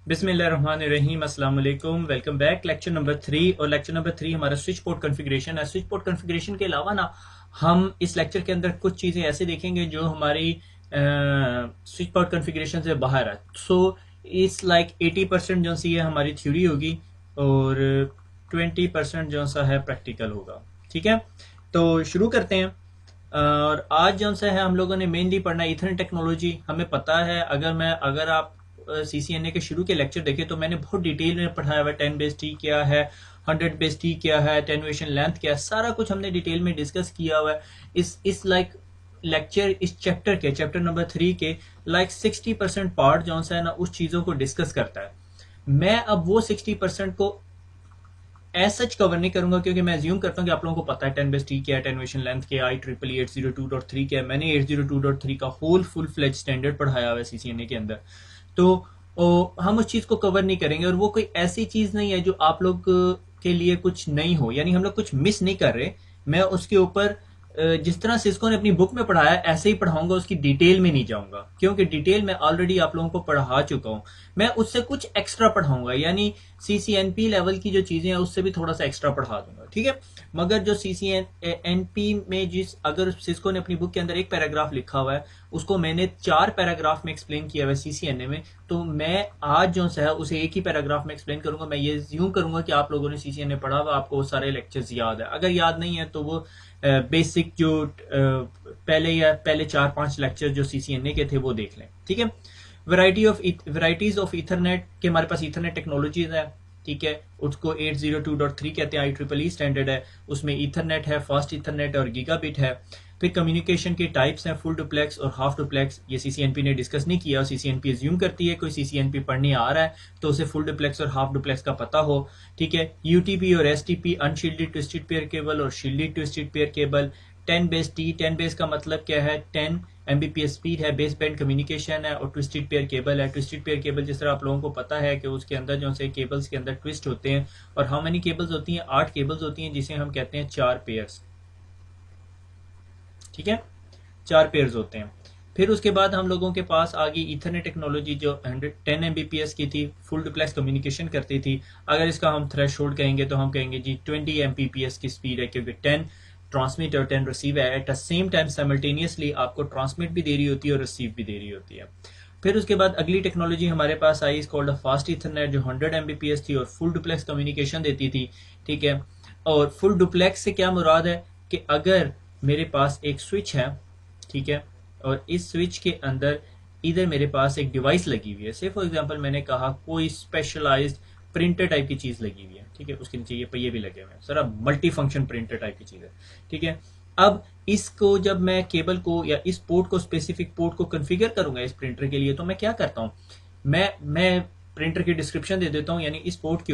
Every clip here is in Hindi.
बिस्मिल्लाहिर्रहमानिर्रहीम, अस्सलाम वालेकुम। Welcome back. लेक्चर नंबर 3, और लेक्चर नंबर 3 हमारा स्विच पोर्ट कॉन्फ़िगरेशन है। स्विच पोर्ट कॉन्फ़िगरेशन के अलावा ना हम इस लेक्चर के अंदर कुछ चीज़ें ऐसे देखेंगे जो हमारी स्विच पोर्ट कॉन्फ़िगरेशन से बाहर है। सो इस लाइक 80% जो सी है हमारी थ्योरी होगी, और 20% जो सा है प्रैक्टिकल होगा। ठीक है, तो शुरू करते हैं। और आज जो सा है हम लोगों ने मेनली पढ़ना है इथरनेट टेक्नोलॉजी। हमें पता है, अगर आप सीसीएनए के शुरू के लेक्चर देखें तो मैंने बहुत डिटेल में पढ़ाया हुआ है। 10 बेस टी क्या है, 100 बेस टी क्या है, टेनुएशन लेंथ क्या है, सारा कुछ हमने डिटेल में डिस्कस किया हुआ है। इस लाइक लेक्चर, इस चैप्टर नंबर 3 के लाइक 60% पार्ट जो है ना उस चीज़ों को डिस्कस करता है। मैं अब वो 60% को एज सच कवर नहीं करूंगा, क्योंकि मैं एज्यूम करता हूँ कि आप लोगों को पता है 10 बेस टी क्या है, टेनुएशन लेंथ क्या है, IEEE 802.3 क्या है। मैंने 802.3 का होल फुल फ्लेज स्टैंडर्ड पढ़ाया हुआ है सीसीएनए के अंदर। तो हम उस चीज़ को कवर नहीं करेंगे, और वो कोई ऐसी चीज़ नहीं है जो आप लोग के लिए कुछ नहीं हो, यानी हम लोग कुछ मिस नहीं कर रहे। मैं उसके ऊपर जिस तरह सिस्को ने अपनी बुक में पढ़ाया ऐसे ही पढ़ाऊंगा, उसकी डिटेल में नहीं जाऊंगा, क्योंकि डिटेल में ऑलरेडी आप लोगों को पढ़ा चुका हूं। मैं उससे कुछ एक्स्ट्रा पढ़ाऊंगा, यानी सीसीएनपी लेवल की जो चीज़ें हैं उससे भी थोड़ा सा एक्स्ट्रा पढ़ा दूंगा। ठीक है, मगर जो सीसीएनपी में जिस अगर सिस्को ने अपनी बुक के अंदर एक पैराग्राफ लिखा हुआ है, उसको मैंने 4 पैराग्राफ में एक्सप्लेन किया हुआ है सीसीएनए में। तो मैं आज जो है उसे एक ही पैराग्राफ में एक्सप्लेन करूंगा। मैं ये यूं करूंगा कि आप लोगों ने सीसीएनए पढ़ा हुआ, आपको वो सारे लेक्चर्स याद है। अगर याद नहीं है तो वो बेसिक जो पहले 4-5 लेक्चर जो सीसीएनए के थे वो देख लें। ठीक है, वैरायटीज ऑफ इथरनेट के हमारे पास इथरनेट टेक्नोलॉजीज है। ठीक है, उसको 802.3 कहते हैं, IEEE स्टैंडर्ड है। उसमें इथरनेट है, फास्ट इथरनेट और गीगाबिट है। फिर कम्युनिकेशन के टाइप्स हैं, फुल डुप्लेक्स और हाफ डुप्लेक्स। ये सीसीएनपी ने डिस्कस नहीं किया, और सीसीएनपी एज्यूम करती है कोई सीसीएनपी पढ़ने आ रहा है तो उसे फुल डुप्लेक्स और हाफ डुप्लेक्स का पता हो। ठीक है, यूटीपी और STP, unshielded twisted pair cable और shielded twisted pair cable. 10 base T, 10 base का मतलब क्या है, 10 एमबीपीएस स्पीड है, बेस बैंड कम्युनिकेशन है, और ट्विस्टेड पेयर केबल है। ट्विस्टेड पेयर केबल जिस तरह आप लोगों को पता है कि उसके अंदर जो से केबल्स के अंदर ट्विस्ट होते हैं, और हाउ मेनी केबल्स होती हैं, 8 केबल्स होती हैं, जिसे हम कहते हैं 4 पेयर्स। ठीक है, 4 पेयर्स होते हैं। फिर उसके बाद हम लोगों के पास आ गई इथरनेट टेक्नोलॉजी जो 10 एमबीपीएस की थी, फुल डुप्लेक्स कम्युनिकेशन करती थी। अगर इसका हम थ्रेश होल्ड कहेंगे तो हम कहेंगे जी 20 एमबीपीएस की स्पीड है, क्योंकि 10 ट्रांसमिट और 10 रिसीव है। At the same time simultaneously आपको ट्रांसमिट भी दे रही होती है और रिसीव भी दे रही होती है। फिर उसके बाद अगली टेक्नोलॉजी हमारे पास आई, इज कॉल्ड फास्ट इथरनेट, जो 100 एमबीपीएस थी और फुल डुप्लेक्स कम्युनिकेशन देती थी। ठीक है, और फुल डुप्लेक्स से क्या मुराद है कि अगर मेरे पास एक स्विच है, ठीक है, और इस स्विच के अंदर इधर मेरे पास एक डिवाइस लगी हुई है। से फॉर एग्जांपल मैंने कहा कोई स्पेशलाइज्ड प्रिंटर टाइप की चीज़ लगी हुई है। ठीक है, उसके नीचे ये पहिए भी लगे हुए हैं, सारा मल्टी फंक्शन प्रिंटर टाइप की चीज़ है। ठीक है, अब इसको जब मैं केबल को या इस पोर्ट को, स्पेसिफिक पोर्ट को कन्फिगर करूंगा इस प्रिंटर के लिए, तो मैं क्या करता हूँ, मैं प्रिंटर की डिस्क्रिप्शन दे देता हूँ, यानी इस पोर्ट के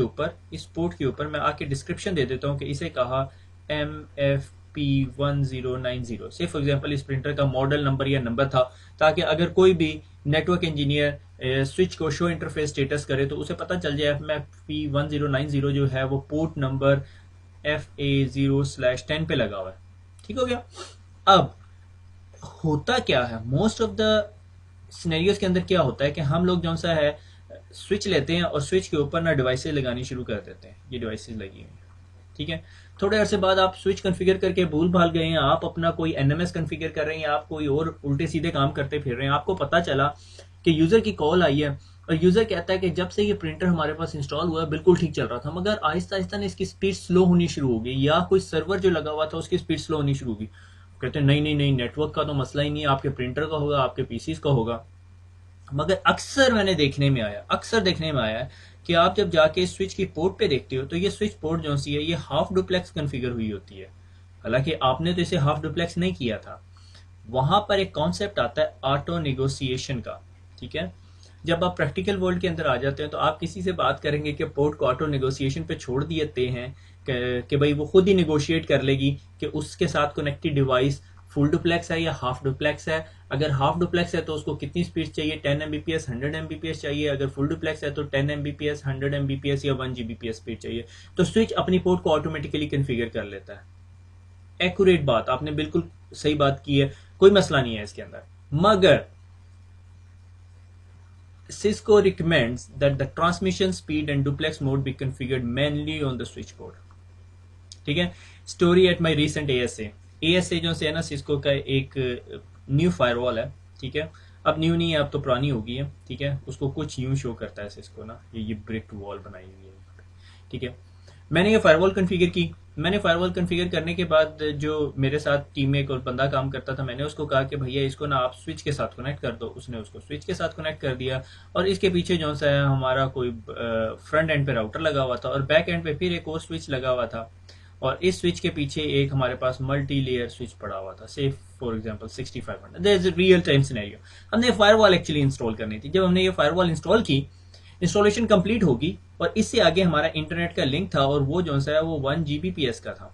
ऊपर मैं आके डिस्क्रिप्शन दे देता हूँ कि इसे कहा MFP1090 से फॉर एग्जांपल इस प्रिंटर का मॉडल नंबर या नंबर था, ताकि अगर कोई भी नेटवर्क इंजीनियर स्विच को शो इंटरफेस स्टेटस करे तो उसे पता चल जाए MFP1090 जो है वो पोर्ट नंबर FA0/10 पे लगा हुआ है। ठीक हो गया। अब होता क्या है, मोस्ट ऑफ द सिनेरियोज के अंदर क्या होता है कि हम लोग जो सा है स्विच लेते हैं और स्विच के ऊपर ना डिवाइसेज लगानी शुरू कर देते हैं। ये डिवाइसेज लगी हुई हैं। ठीक है, थोड़े अरसे बाद आप स्विच कॉन्फ़िगर करके भूल भाल गए हैं, आप अपना कोई एनएमएस कॉन्फ़िगर कर रहे हैं, आप कोई और उल्टे सीधे काम करते फिर रहे हैं। आपको पता चला कि यूज़र की कॉल आई है, और यूज़र कहता है कि जब से ये प्रिंटर हमारे पास इंस्टॉल हुआ है बिल्कुल ठीक चल रहा था, मगर आहिस्ता आहिस्ता ने इसकी स्पीड स्लो होनी शुरू हो गई, या कोई सर्वर जो लगा हुआ था उसकी स्पीड स्लो होनी शुरू होगी। कहते हैं नहीं नहीं नहीं, नेटवर्क का तो मसला ही नहीं है, आपके प्रिंटर का होगा, आपके पीसीज का होगा। मगर अक्सर देखने में आया है कि आप जब जाके स्विच की पोर्ट पे देखते हो तो ये स्विच पोर्ट जो सी है ये हाफ डुप्लेक्स कॉन्फ़िगर हुई होती है। हालांकि आपने तो इसे हाफ डुप्लेक्स नहीं किया था। वहां पर एक कॉन्सेप्ट आता है ऑटो निगोशिएशन का। ठीक है, जब आप प्रैक्टिकल वर्ल्ड के अंदर आ जाते हैं तो आप किसी से बात करेंगे कि पोर्ट को ऑटो निगोशिएशन पे छोड़ दिए हैं कि भाई वो खुद ही निगोशिएट कर लेगी कि उसके साथ कनेक्टेड डिवाइस फुल डुप्लेक्स है या हाफ डुप्लेक्स है। अगर हाफ डुप्लेक्स है तो उसको कितनी स्पीड चाहिए, 10 एमबीपीएस, 100 एमबीपीएस चाहिए। अगर फुल डुप्लेक्स है तो 10 एमबीपीएस, 100 एमबीपीएस या 1 जीबीपीएस स्पीड चाहिए। तो स्विच अपनी पोर्ट को ऑटोमेटिकली कन्फिगर कर लेता है। एक्यूरेट बात, आपने बिल्कुल सही बात की है, कोई मसला नहीं है इसके अंदर। मगर Cisco recommends that the transmission speed and duplex mode be configured manually on the switchboard. ठीक है. Story at my recent ASA जो से है ना सिस्को का एक न्यू फायरवॉल है. ठीक है. अब न्यू नहीं है, अब तो पुरानी हो गई है. ठीक है. उसको कुछ यूं शो करता है सिस्को ना, ये ब्रिक वॉल बनाई हुई है. ठीक है. मैंने ये फायरवॉल कॉन्फ़िगर की. मैंने फायरवॉल कॉन्फ़िगर करने के बाद जो मेरे साथ टीम में एक और बंदा काम करता था, मैंने उसको कहा कि भैया इसको ना आप स्विच के साथ कनेक्ट कर दो. उसने उसको स्विच के साथ कनेक्ट कर दिया और इसके पीछे जो सा है हमारा कोई फ्रंट एंड पे राउटर लगा हुआ था और बैक एंड पे फिर एक और स्विच लगा हुआ था और इस स्विच के पीछे एक हमारे पास मल्टी लेयर स्विच पड़ा हुआ था, से for example 6500. There is a real time scenario. हमने फायरवॉल एक्चुअली इंस्टॉल करनी थी. जब हमने ये फायरवॉल इंस्टॉल की, इंस्टॉलेशन कंप्लीट होगी और इससे आगे हमारा इंटरनेट का लिंक था और वो जो सा है वो 1 Gbps का था.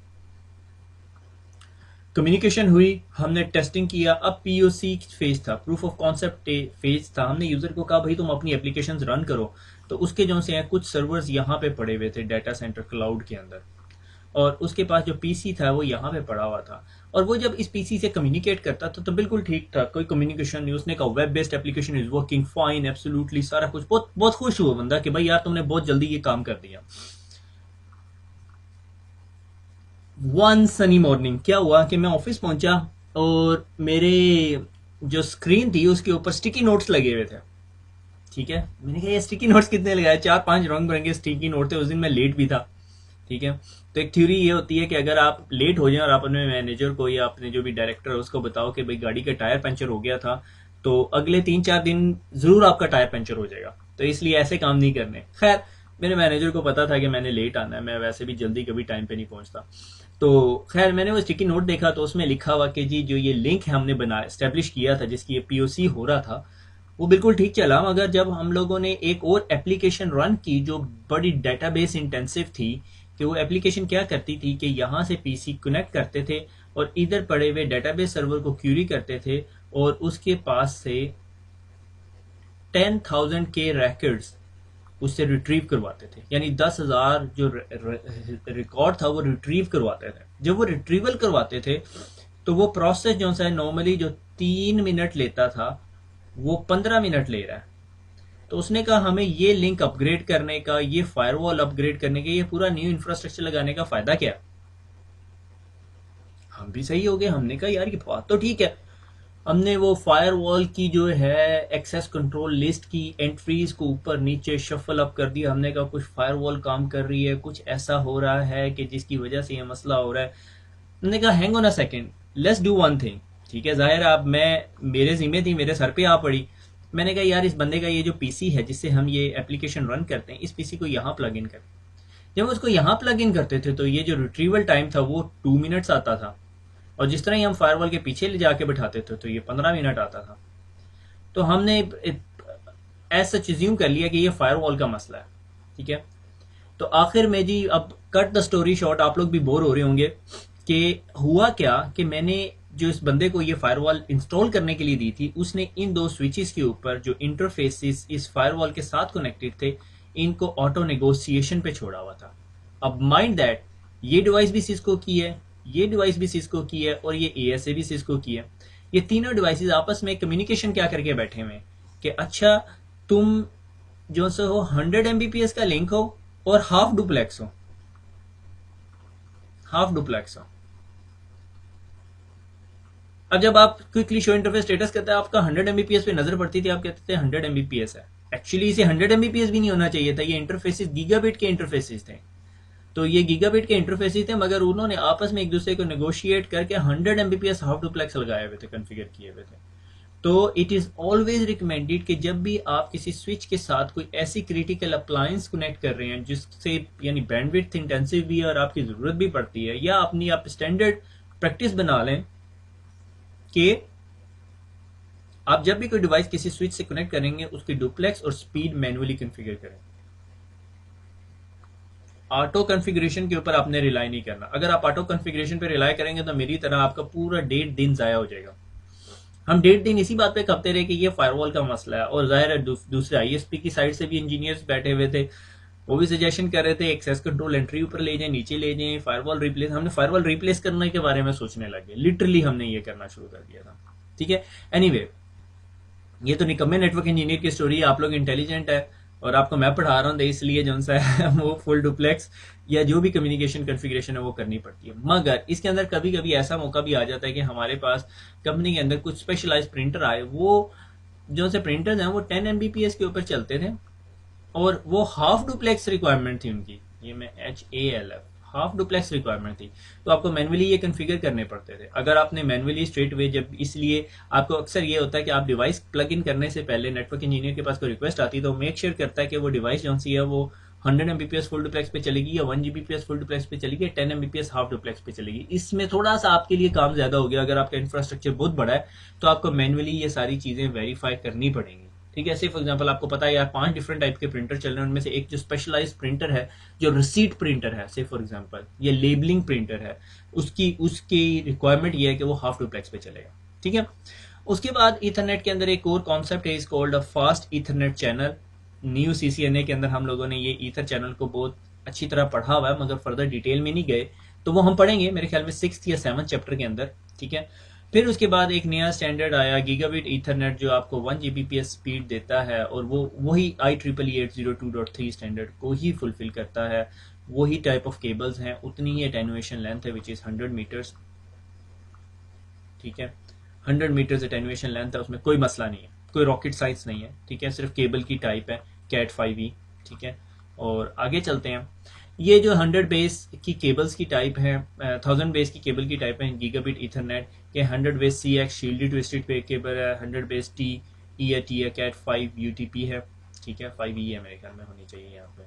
कम्युनिकेशन हुई, हमने टेस्टिंग किया. अब POC फेज था, प्रूफ ऑफ कॉन्सेप्ट फेज था. हमने यूजर को कहा भाई तुम अपनी एप्लीकेशंस रन करो. तो उसके जो से हैं कुछ सर्वर्स यहाँ पे पड़े हुए थे डाटा सेंटर क्लाउड के अंदर और उसके पास जो पीसी था वो यहाँ पे पड़ा हुआ था और वो जब इस पीसी से कम्युनिकेट करता था तो बिल्कुल ठीक था, कोई कम्युनिकेशन नहीं. उसने कहा web based application is working fine, absolutely सारा कुछ. बहुत बहुत खुश हुआ बंदा कि भाई यार तुमने बहुत जल्दी ये काम कर दिया. वन सनी मॉर्निंग क्या हुआ कि मैं ऑफिस पहुंचा और मेरे जो स्क्रीन थी उसके ऊपर स्टिकी नोट्स लगे हुए थे. ठीक है. मैंने कहा ये स्टिकी नोट्स कितने लगाए? 4-5 रंग बिरंगे स्टिकी नोट थे. उस दिन मैं लेट भी था. ठीक है. तो एक थ्योरी ये होती है कि अगर आप लेट हो जाएं और आप अपने मैनेजर को या अपने जो भी डायरेक्टर है उसको बताओ कि भाई गाड़ी का टायर पंचर हो गया था, तो अगले 3-4 दिन जरूर आपका टायर पंचर हो जाएगा. तो इसलिए ऐसे काम नहीं करने. खैर मेरे मैनेजर को पता था कि मैंने लेट आना है, मैं वैसे भी जल्दी कभी टाइम पे नहीं पहुंचता. तो खैर मैंने वो स्टिकी नोट देखा तो उसमें लिखा हुआ कि जी जो ये लिंक है हमने बनाया एस्टेब्लिश किया था जिसकी ये POC हो रहा था वो बिल्कुल ठीक चला, मगर जब हम लोगों ने एक और एप्लीकेशन रन की जो बड़ी डेटाबेस इंटेंसिव थी, कि वो एप्लीकेशन क्या करती थी कि यहाँ से PC कनेक्ट करते थे और इधर पड़े हुए डेटाबेस सर्वर को क्यूरी करते थे और उसके पास से 10,000 के रिकॉर्ड्स उससे रिट्रीव करवाते थे. यानी 10,000 जो रिकॉर्ड था वो रिट्रीव करवाते थे. जब वो रिट्रीवल करवाते थे तो वो प्रोसेस जो सा नॉर्मली जो 3 मिनट लेता था वो 15 मिनट ले रहा है. तो उसने कहा हमें ये लिंक अपग्रेड करने का, ये फायरवॉल अपग्रेड करने का, ये पूरा न्यू इंफ्रास्ट्रक्चर लगाने का फायदा क्या? हम भी सही हो गए. हमने कहा यार ये बात तो ठीक है. हमने वो फायरवॉल की जो है एक्सेस कंट्रोल लिस्ट की एंट्रीज को ऊपर नीचे शफल अप कर दिया. हमने कहा कुछ फायरवॉल काम कर रही है, कुछ ऐसा हो रहा है कि जिसकी वजह से ये मसला हो रहा है. हमने कहा hang on a second, let's do one thing. ठीक है. जाहिर है अब मैं मेरे जिम्मे थी, मेरे सर पे आ पड़ी. मैंने कहा यार इस बंदे का ये जो पीसी है जिससे हम ये एप्लीकेशन रन करते हैं, इस पीसी को यहाँ प्लग इन करें. जब उसको यहाँ प्लग इन करते थे तो ये जो रिट्रीवल टाइम था वो 2 मिनट्स आता था और जिस तरह ही हम फायरवॉल के पीछे ले जाके बैठाते थे तो ये 15 मिनट आता था. तो हमने ऐसा चीज़ कर लिया कि ये फायरवॉल का मसला है. ठीक है. तो आखिर में जी अब कट द स्टोरी शॉर्ट, आप लोग भी बोर हो रहे होंगे कि हुआ क्या कि मैंने जो इस बंदे को ये फायरवॉल इंस्टॉल करने के लिए दी थी उसने इन 2 स्विचेस के ऊपर जो इंटरफेसेस इस फायरवॉल के साथ कनेक्टेड थे इनको ऑटो नेगोशिएशन पे छोड़ा हुआ था. अब माइंड दैट ये डिवाइस भी सिस्को की है, ये डिवाइस भी सिस्को की है और ये ASA भी सिस्को की है. ये तीनों डिवाइसेस आपस में कम्युनिकेशन क्या करके बैठे हुए कि अच्छा तुम जो सो हो 100 Mbps का लिंक हो और हाफ डुप्लेक्स हो, हाफ डुप्लेक्स हो. अब जब आप क्विकली शो इंटरफेस स्टेटस करते हैं आपका 100 Mbps पे नजर पड़ती थी, आप कहते थे 100 Mbps है. एक्चुअली इसे 100 Mbps भी नहीं होना चाहिए था. ये इंटरफेसेस गीगाबिट के इंटरफेसेस थे. तो ये गीगाबिट के इंटरफेसेस थे मगर उन्होंने आपस में एक दूसरे को नेगोशिएट करके 100 Mbps हाफ डुप्लेक्स लगाए हुए थे, कॉन्फ़िगर किए हुए थे. तो इट इज ऑलवेज रिकमेंडेड कि जब भी आप किसी स्विच के साथ कोई ऐसी क्रिटिकल अप्लायंस कनेक्ट कर रहे हैं जिससे यानी बैंडविड्थ इंटेंसिव भी है और आपकी जरूरत भी पड़ती है, या अपनी आप स्टैंडर्ड प्रैक्टिस बना लें कि आप जब भी कोई डिवाइस किसी स्विच से कनेक्ट करेंगे उसकी डुप्लेक्स और स्पीड मैन्युअली कॉन्फ़िगर करें. ऑटो कॉन्फ़िगरेशन के ऊपर आपने रिलाई नहीं करना. अगर आप ऑटो कॉन्फ़िगरेशन पे रिलाई करेंगे तो मेरी तरह आपका पूरा 1.5 दिन जाया हो जाएगा. हम 1.5 दिन इसी बात पे खपते रहे कि ये फायरवॉल का मसला है और जाहिर है दूसरे ISP की साइड से भी इंजीनियर्स बैठे हुए थे, वो भी सजेशन कर रहे थे एक्सेस कंट्रोल एंट्री ऊपर ले जाएं, नीचे ले जाएं, फायरवॉल रिप्लेस. हमने फायरवॉल रिप्लेस करने के बारे में सोचने लगे, लिटरली हमने ये करना शुरू कर दिया था. ठीक है. एनीवे ये तो निकम्मे नेटवर्क इंजीनियर की स्टोरी है, आप लोग इंटेलिजेंट है और आपको मैं पढ़ा रहा हूँ, तो इसलिए जो सा है वो फुल डुप्लेक्स या जो भी कम्युनिकेशन कॉन्फ़िगरेशन है वो करनी पड़ती है। मगर इसके अंदर कभी कभी ऐसा मौका भी आ जाता है कि हमारे पास कंपनी के अंदर कुछ स्पेशलाइज प्रिंटर आए, वो जो से प्रिंटर्स हैं वो 10 Mbps के ऊपर चलते थे और वो हाफ डुप्लेक्स रिक्वायरमेंट थी उनकी, ये मैं HALF हाफ डुप्लेक्स रिक्वायरमेंट थी। तो आपको मैनुअली ये कन्फिगर करने पड़ते थे। अगर आपने मैनुअली स्ट्रेट वे, जब इसलिए आपको अक्सर ये होता है कि आप डिवाइस प्लग इन करने से पहले नेटवर्क इंजीनियर के पास कोई रिक्वेस्ट आती है तो मेक श्योर करता है कि वो डिवाइस जो सी है वो 100 Mbps फुल डुप्लेक्स पे चलेगी या 1 Gbps फुल डुप्लेक्स पे चलेगी या 10 Mbps हाफ डुप्लेक्स पे चलेगी। इसमें थोड़ा सा आपके लिए काम ज्यादा हो गया, अगर आपका इंफ्रास्ट्रक्चर बहुत बड़ा है तो आपको मैनुअली ये सारी चीजें वेरीफाई करनी पड़ेंगी। ठीक है, ऐसे फॉर एग्जांपल आपको पता है यार 5 डिफरेंट टाइप के प्रिंटर चल रहे हैं, उनमें से एक जो स्पेशलाइज्ड प्रिंटर है, जो रिसीट प्रिंटर है, से फॉर एग्जांपल ये लेबलिंग प्रिंटर है, उसकी उसकी रिक्वायरमेंट ये है कि वो हाफ डुप्लेक्स पे चलेगा। ठीक है, उसके बाद ईथरनेट के अंदर एक और कॉन्सेप्ट है, is called a fast Ethernet channel. New CCNA के अंदर हम लोगों ने ये ईथर चैनल को बहुत अच्छी तरह पढ़ा हुआ है, मगर फर्दर डिटेल में नहीं गए, तो वो हम पढ़ेंगे मेरे ख्याल में 6th या 7th चैप्टर के अंदर। ठीक है, फिर उसके बाद एक नया स्टैंडर्ड आया गीगाबिट ईथरनेट, जो आपको 1 Gbps स्पीड देता है और वो वही IEEE 802.3 स्टैंडर्ड को ही फुलफिल करता है। वही टाइप ऑफ केबल्स हैं, उतनी ही एटेन्युएशन लेंथ है, विच इज 100 मीटर्स। ठीक है, 100 मीटर्स एटेन्युएशन लेंथ है, उसमें कोई मसला नहीं है, कोई रॉकेट साइंस नहीं है। ठीक है, सिर्फ केबल की टाइप है कैट 5E। ठीक है, और आगे चलते हैं। ये जो 100 बेस की केबल्स की टाइप है, 1000 बेस की केबल की टाइप है गीगाबिट ईथरनेट के। 100 बेस CX शील्डेड ट्विस्टेड पे केबल है, 100 बेस TE है, T है, कैट 5 UTP है। ठीक है, 5E है मेरे ख्याल में होनी चाहिए यहाँ पे।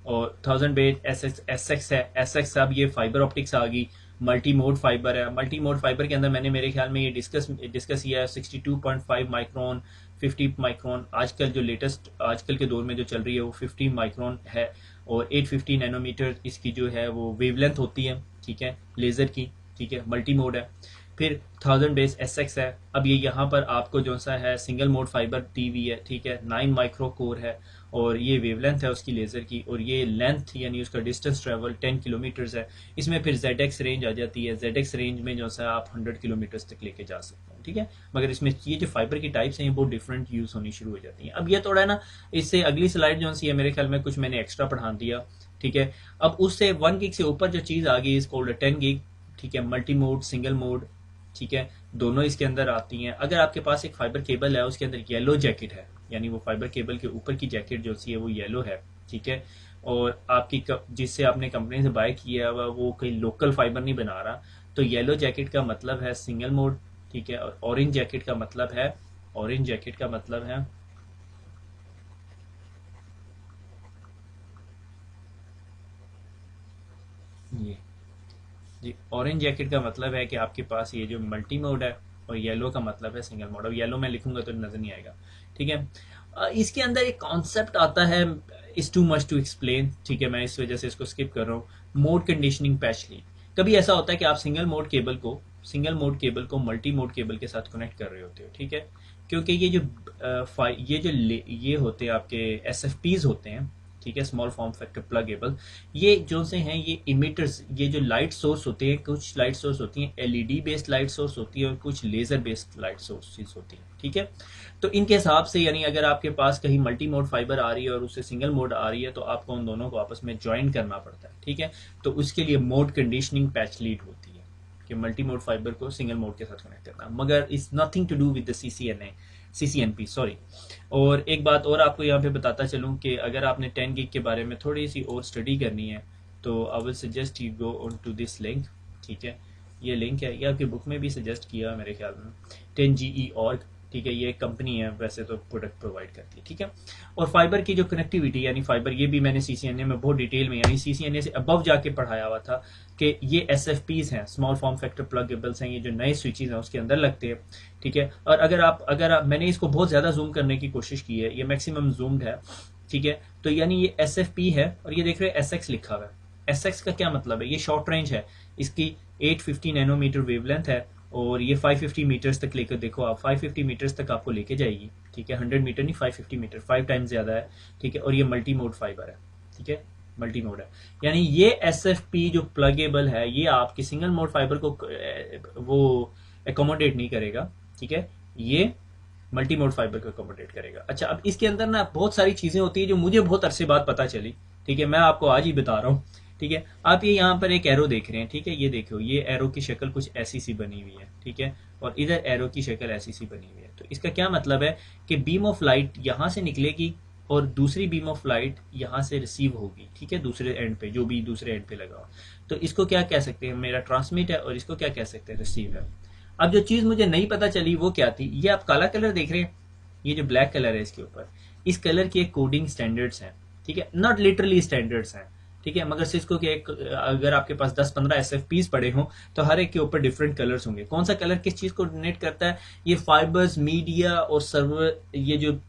और 1000 बेस SX है। SX अब ये फाइबर ऑप्टिक्स आ गई, मल्टी मोड फाइबर है। मल्टी मोड फाइबर के अंदर मैंने मेरे ख्याल में ये डिस्कस किया है 62.5 माइक्रोन, 50 माइक्रोन। आजकल जो लेटेस्ट आजकल के दौर में जो चल रही है वो 50 माइक्रोन है और 850 नैनोमीटर इसकी जो है वो वेवलेंथ होती है। ठीक है, लेज़र की। ठीक है, मल्टी मोड है। फिर 1000 बेस SX है। अब ये यहाँ पर आपको जो सा है सिंगल मोड फाइबर TV है। ठीक है, 9 माइक्रो कोर है और ये वेवलेंथ है उसकी लेज़र की, और ये लेंथ यानी उसका डिस्टेंस ट्रेवल 10 किलोमीटर्स है। इसमें फिर ZX रेंज आ जाती है। ZX रेंज में जो सा आप 100 किलोमीटर्स तक लेके जा सकते हैं। ठीक है, मगर इसमें ये जो फाइबर की टाइप्स हैं ये बहुत डिफरेंट यूज़ होनी शुरू हो जाती हैं। अब ये थोड़ा है ना, इससे अगली स्लाइड जो सी है मेरे ख्याल में कुछ मैंने एक्स्ट्रा पढ़ा दिया। ठीक है, अब उससे 1 गिग से ऊपर जो चीज़ आ गई इज कॉल्ड 10 गिग। ठीक है, मल्टी मोड, सिंगल मोड। ठीक है, दोनों इसके अंदर आती हैं। अगर आपके पास एक फाइबर केबल है, उसके अंदर येलो जैकेट है, यानी वो फाइबर केबल के ऊपर की जैकेट जो सी है वो येलो है। ठीक है, और आपकी जिससे आपने कंपनी से बाय किया हुआ वो कोई लोकल फाइबर नहीं बना रहा, तो येलो जैकेट का मतलब है सिंगल मोड। ठीक है, और ऑरेंज जैकेट का मतलब है ये जी, ऑरेंज जैकेट का मतलब है कि आपके पास ये जो मल्टी मोड है, और येलो का मतलब है सिंगल मोड। अब येलो में लिखूंगा तो नजर नहीं आएगा। ठीक है, इसके अंदर एक कॉन्सेप्ट आता है, is too much to explain. ठीक है, मैं इस वजह से इसको स्किप कर रहा हूँ। Mode conditioning patch lead. कभी ऐसा होता है कि आप सिंगल मोड केबल को मल्टी मोड केबल के साथ कनेक्ट कर रहे होते हो। ठीक है, क्योंकि ये होते हैं आपके SFPs होते हैं। ठीक है, स्मॉल फॉर्म फैक्टर प्लगेबल। ये जो से हैं ये इमिटर्स, ये जो लाइट सोर्स होते हैं, कुछ लाइट सोर्स होती हैं LED बेस्ड लाइट सोर्स होती है और कुछ लेजर बेस्ड लाइट सोर्सेज होती हैं। ठीक है, तो इनके हिसाब से यानी अगर आपके पास कहीं मल्टी मोड फाइबर आ रही है और उससे सिंगल मोड आ रही है तो आपको उन दोनों को आपस में ज्वाइन करना पड़ता है। ठीक है, तो उसके लिए मोड कंडीशनिंग पैच लीड होती है कि मल्टी मोड फाइबर को सिंगल मोड के साथ कनेक्ट करना, मगर it's nothing to do with the CCNP sorry. और एक बात और आपको यहाँ पे बताता चलूँ कि अगर आपने 10 गिग के बारे में थोड़ी सी और स्टडी करनी है तो I will suggest you go on to this link. ठीक है, ये लिंक है, ये आपकी बुक में भी सजेस्ट किया मेरे ख्याल में, 10GE.org। ठीक है, ये एक कंपनी है, वैसे तो प्रोडक्ट प्रोवाइड करती है। ठीक है, और फाइबर की जो कनेक्टिविटी यानी फाइबर, ये भी मैंने CCNA में बहुत डिटेल में यानी CCNA से अबव जाके पढ़ाया हुआ था कि ये SFPs हैं, स्मॉल फॉर्म फैक्टर प्लगेबल्स हैं, ये जो नए स्विचेस हैं उसके अंदर लगते हैं। ठीक है, और अगर आप मैंने इसको बहुत ज़्यादा जूम करने की कोशिश की है, ये मैक्सिमम जूम्ड है। ठीक है, तो यानी ये SFP है और ये देख रहे हैं SX लिखा हुआ है। SX का क्या मतलब है, ये शॉर्ट रेंज है, इसकी 850 नैनोमीटर वेवलेंथ है और ये 550 मीटर्स तक लेकर देखो आप, 550 मीटर्स तक आपको लेके जाएगी। ठीक है, 100 मीटर नहीं, 550 मीटर, 5 टाइम्स ज़्यादा है। ठीक है, और ये मल्टी मोड फाइबर है। ठीक है, मल्टी मोड है, यानी ये SFP जो प्लगेबल है ये आपकी सिंगल मोड फाइबर को वो एकोमोडेट नहीं करेगा। ठीक है, ये मल्टी मोड फाइबर को अकोमोडेट करेगा। अच्छा, अब इसके अंदर ना बहुत सारी चीजें होती है जो मुझे बहुत अरसे बाद पता चली, ठीक है, मैं आपको आज ही बता रहा हूँ। ठीक है, आप ये यहाँ पर एक एरो देख रहे हैं, ठीक है, ये देखो, ये एरो की शक्ल कुछ ऐसी सी बनी हुई है, ठीक है, और इधर एरो की शक्ल ऐसी सी बनी हुई है। तो इसका क्या मतलब है कि बीम ऑफ लाइट यहाँ से निकलेगी और दूसरी बीम ऑफ लाइट यहाँ से रिसीव होगी, ठीक है, दूसरे एंड पे, जो भी दूसरे एंड पे लगा हो। तो इसको क्या कह सकते हैं, मेरा ट्रांसमिट है, और इसको क्या कह सकते हैं, रिसीव है। अब जो चीज मुझे नहीं पता चली वो क्या थी, ये आप काला कलर देख रहे हैं, ये जो ब्लैक कलर है इसके ऊपर, इस कलर की एक कोडिंग स्टैंडर्ड्स हैं, ठीक है, नॉट लिटरली स्टैंडर्ड्स हैं, ठीक है, मगर सिस्को के एक, अगर आपके पास 10-15 एसएफपीज पड़े हों तो हर एक के ऊपर डिफरेंट कलर्स होंगे। कौन सा कलर किस चीज को डोनेट करता है, ये फाइबर्स, मीडिया और सर्वर, ये जो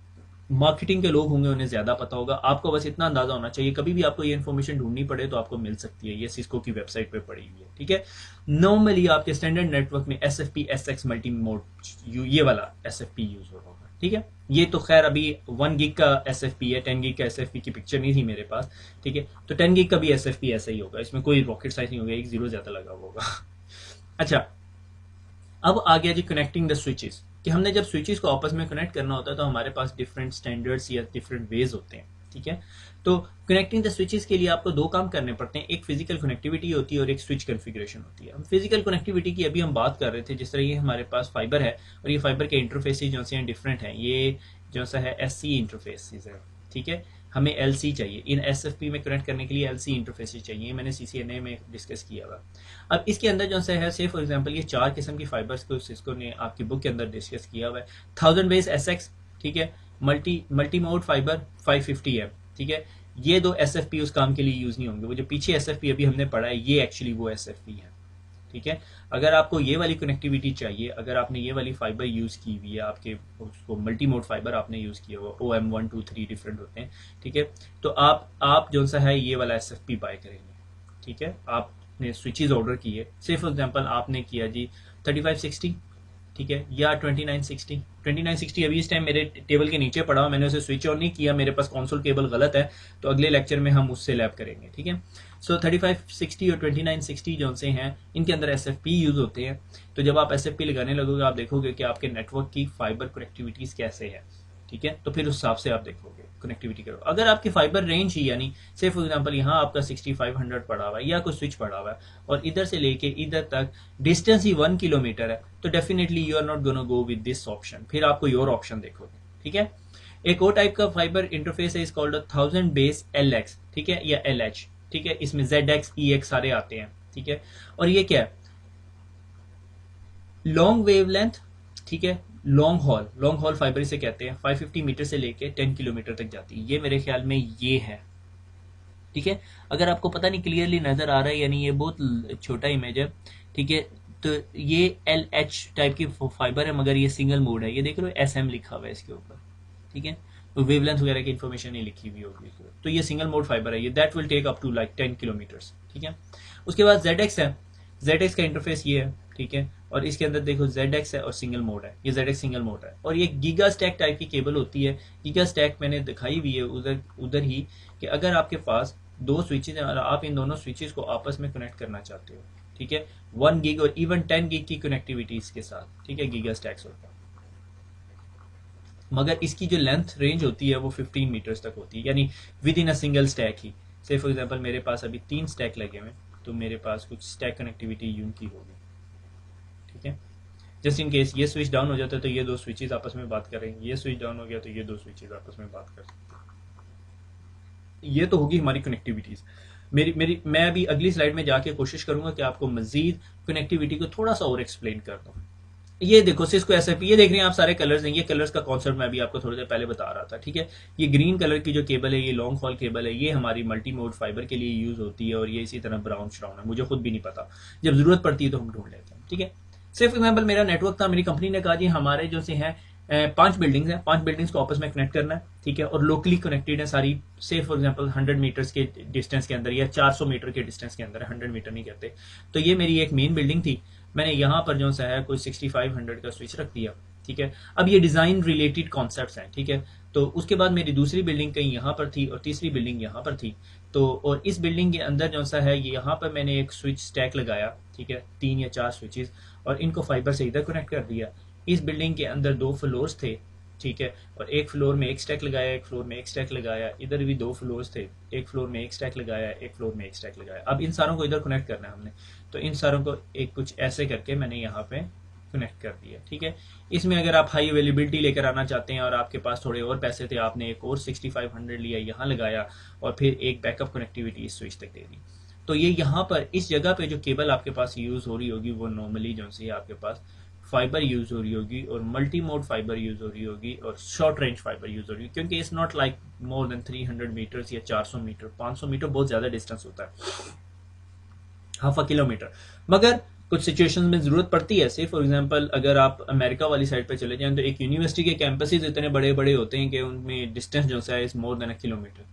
मार्केटिंग के लोग होंगे उन्हें ज्यादा पता होगा। आपको बस इतना अंदाजा होना चाहिए, कभी भी आपको ये इन्फॉर्मेशन ढूंढनी पड़े तो आपको मिल सकती है, ये सिस्को की वेबसाइट पे पड़ी हुई है, ठीक है। नॉर्मली आपके स्टैंडर्ड नेटवर्क में SFP SX मल्टी मोड ये वाला SFP यूज होगा, ठीक है। ये तो खैर अभी 1 गिग का SFP है, 10 गिग का SFP की पिक्चर नहीं थी मेरे पास, ठीक है, तो 10 गिग का भी SFP ऐसा ही होगा, इसमें कोई रॉकेट साइंस नहीं होगा, एक जीरो ज्यादा लगा होगा। अच्छा, अब आ गया जी कनेक्टिंग द स्विचेस, कि हमने जब स्विचेस को आपस में कनेक्ट करना होता है तो हमारे पास डिफरेंट स्टैंडर्ड्स या डिफरेंट वेज होते हैं, ठीक है। तो कनेक्टिंग द स्विचेस के लिए आपको दो काम करने पड़ते हैं, एक फिजिकल कनेक्टिविटी होती है और एक स्विच कॉन्फ़िगरेशन होती है। हम फिजिकल कनेक्टिविटी की अभी हम बात कर रहे थे, जिस तरह ये हमारे पास फाइबर है और ये फाइबर के इंटरफेसेस जो से डिफरेंट हैं, ये जो सा है SC इंटरफेसेस है, ठीक है, हमें LC चाहिए, इन SFP में कनेक्ट करने के लिए LC इंटरफेसेस चाहिए, मैंने CCNA में डिस्कस किया हुआ। अब इसके अंदर जो सा है, से फॉर एग्जांपल ये 4 किस्म की फाइबर्स को सिस्को ने आपकी बुक के अंदर डिस्कस किया हुआ है। 1000 बेस SX, ठीक है, मल्टी मोड फाइबर 550 है, ठीक है, ये दो SFP उस काम के लिए यूज नहीं होंगे। वो जो पीछे SFP अभी हमने पढ़ा है, ये एक्चुअली वो SFP है, ठीक है। अगर आपको ये वाली कनेक्टिविटी चाहिए, अगर आपने ये वाली फाइबर यूज की हुई है, आपके उसको मल्टी मोड फाइबर आपने यूज किया हुआ, OM 1 2 3 डिफरेंट होते हैं, ठीक है, तो आप जो सा है ये वाला SFP बाय करेंगे, ठीक है। आपने स्विचेस ऑर्डर किए, से फॉर एग्जांपल आपने किया जी 3560, ठीक है, या 2960 अभी इस टाइम मेरे टेबल के नीचे पड़ा हुआ, मैंने उसे स्विच ऑन नहीं किया, मेरे पास कंसोल केबल गलत है, तो अगले लेक्चर में हम उससे लैब करेंगे, ठीक है। सो 3560 और 2960 जो से हैं, इनके अंदर SFP यूज होते हैं। तो जब आप SFP लगाने लगोगे, आप देखोगे कि आपके नेटवर्क की फाइबर कनेक्टिविटीज कैसे है, ठीक है, तो फिर उस हिसाब से आप देखोगे कनेक्टिविटी करो। अगर आपकी फाइबर रेंज ही, यानी से फॉर एग्जांपल यहाँ आपका 6500 पड़ा हुआ है या कोई स्विच पड़ा हुआ है और इधर से लेके इधर तक डिस्टेंस ही 1 किलोमीटर है, तो definitely you are not gonna go with this option, फिर आप कोई और ऑप्शन देखोगे, ठीक है। एक और टाइप का फाइबर इंटरफेस है, इस कॉल्ड 1000 बेस LX, ठीक है, या LH, ठीक है, इसमें ZX EX सारे आते हैं, ठीक है। और ये क्या है, लॉन्ग वेवलेंथ, ठीक है, लॉन्ग हॉल फाइबर इसे कहते हैं, 550 मीटर से लेके 10 किलोमीटर तक जाती है, ये मेरे ख्याल में ये है, ठीक है। अगर आपको पता नहीं क्लियरली नजर आ रहा है, यानी ये बहुत छोटा इमेज है, ठीक है, तो ये LH टाइप की फाइबर है, मगर ये सिंगल मोड है, ये देख लो SM लिखा हुआ है इसके ऊपर, ठीक है, तो वेवलेंथ वगैरह की इन्फॉर्मेशन नहीं लिखी हुई होगी, तो ये सिंगल मोड फाइबर है, ये that will take up to like 10 kilometres, ठीक है। उसके बाद ZX है, ZX का इंटरफेस ये है, ठीक है, और इसके अंदर देखो ZX है और सिंगल मोड है, ये ZX सिंगल मोड है, और ये गीगा स्टैक टाइप की केबल होती है। गीगा स्टैक मैंने दिखाई हुई है उधर ही, कि अगर आपके पास दो स्विचेज हैं और आप इन दोनों स्विचेज को आपस में कनेक्ट करना चाहते हो, ठीक है, 1 गिग और इवन 10 गिग की कनेक्टिविटी इसके साथ, ठीक है, गीगा स्टैक्स होता है, मगर इसकी जो लेंथ रेंज होती है वो 15 मीटर्स तक होती है, यानी within a single stack ही। से फॉर एग्जांपल मेरे पास अभी 3 स्टैक लगे हुए, तो मेरे पास कुछ स्टैक कनेक्टिविटी यूं की होगी, ठीक है। जस्ट इन केस ये स्विच डाउन हो जाता है तो ये दो स्विचेस आपस में बात करेंगे, ये स्विच डाउन हो गया तो ये दो स्विचेस आपस में बात कर सकते हैं। ये तो होगी हमारी कनेक्टिविटीज। मैं अभी अगली स्लाइड में जाके कोशिश करूंगा कि आपको मजीद कनेक्टिविटी को थोड़ा सा और एक्सप्लेन कर दूं। ये देखो सिस्को SFP, ये देख रहे हैं आप सारे कलर्स हैं, ये कलर्स का कॉन्सेप्ट मैं अभी आपको थोड़ी देर पहले बता रहा था, ठीक है। ये ग्रीन कलर की जो केबल है, ये लॉन्ग हॉल केबल है, ये हमारी मल्टी मोड फाइबर के लिए यूज होती है, और ये इसी तरह ब्राउन श्राउन है, मुझे खुद भी नहीं पता, जब जरूरत पड़ती है तो हम ढूंढ लेते हैं, ठीक है। सिर्फ एग्जाम्पल मेरा नेटवर्क था, मेरी कंपनी ने कहा जी हमारे जो से हैं 5 बिल्डिंग्स हैं, 5 बिल्डिंग्स को आपस में कनेक्ट करना है, ठीक है, और लोकली कनेक्टेड है सारी, से फॉर एग्जांपल 100 मीटर्स के डिस्टेंस के अंदर या 400 मीटर के डिस्टेंस के अंदर, 100 मीटर नहीं कहते। तो ये मेरी एक मेन बिल्डिंग थी, मैंने यहाँ पर जो सा है कोई 6500 का स्विच रख दिया, ठीक है। अब ये डिजाइन रिलेटेड कॉन्सेप्ट्स हैं, ठीक है। तो उसके बाद मेरी दूसरी बिल्डिंग कहीं यहाँ पर थी और तीसरी बिल्डिंग यहाँ पर थी, तो और इस बिल्डिंग के अंदर जो सा है यहाँ पर मैंने एक स्विच स्टैक लगाया, ठीक है, 3 या 4 स्विचेस, और इनको फाइबर से इधर कनेक्ट कर दिया। इस बिल्डिंग के अंदर 2 फ्लोर्स थे, ठीक है, और एक फ्लोर में एक स्टैक लगाया, एक फ्लोर में एक स्टैक लगाया, इधर भी 2 फ्लोर्स थे, एक फ्लोर में एक स्टैक लगाया, एक फ्लोर में एक स्टैक लगाया। अब इन सारों को इधर कनेक्ट करना है हमने, तो इन सारों को एक कुछ ऐसे करके मैंने यहाँ पे कनेक्ट कर दिया। ठीक है, इसमें अगर आप हाई अवेलेबिलिटी लेकर आना चाहते हैं और आपके पास थोड़े और पैसे थे, आपने एक और 6500 लिया, यहाँ लगाया और फिर एक बैकअप कनेक्टिविटी इस स्विच तक दे दी। तो ये यहाँ पर इस जगह पे जो केबल आपके पास यूज हो रही होगी वो नॉर्मली जो सी आपके पास फाइबर यूज हो रही होगी और मल्टी मोड फाइबर यूज हो रही होगी और शॉर्ट रेंज फाइबर यूज हो रही होगी, क्योंकि it's not like more than 300 metres या 400 मीटर, 500 मीटर बहुत ज्यादा डिस्टेंस होता है, हाफ अ किलोमीटर। मगर कुछ सिचुएशंस में जरूरत पड़ती है। से फॉर एग्जांपल अगर आप अमेरिका वाली साइड पे चले जाएं तो एक यूनिवर्सिटी के कैंपसेस इतने बड़े बड़े होते हैं कि उनमें डिस्टेंस जो है is more than a kilometre.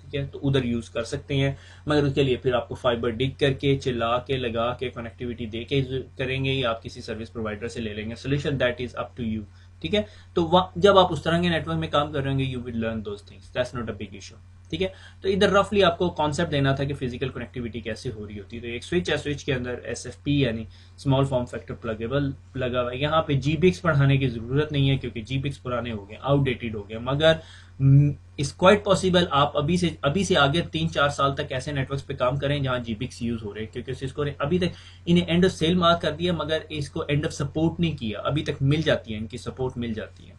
ठीक है, तो उधर यूज कर सकते हैं, मगर उसके लिए फिर आपको फाइबर डिग करके चिल्ला के लगा के कनेक्टिविटी दे के करेंगे या आप किसी सर्विस प्रोवाइडर से ले लेंगे। Solution that is up to you. ठीक है, तो जब आप उस तरह के नेटवर्क में काम कर रहे होंगे you will learn those things, that's not a big issue. ठीक है, तो इधर रफली आपको कॉन्सेप्ट देना था कि फिजिकल कनेक्टिविटी कैसे हो रही होती है। तो एक स्विच है, स्विच के अंदर SFP यानी स्मॉल फॉर्म फैक्टर प्लगेबल लगा हुआ है। यहाँ पे GPX पढ़ाने की जरूरत नहीं है क्योंकि GPX पुराने हो गए, आउटडेटेड हो गए, मगर इट्स क्वाइट पॉसिबल आप अभी से आगे 3-4 साल तक ऐसे नेटवर्क्स पे काम करें जहां GPX यूज हो रहे हैं, क्योंकि सिस्को ने अभी तक इन्हें एंड ऑफ सेल मार्क कर दिया मगर इसको एंड ऑफ सपोर्ट नहीं किया। अभी तक मिल जाती है, इनकी सपोर्ट मिल जाती है।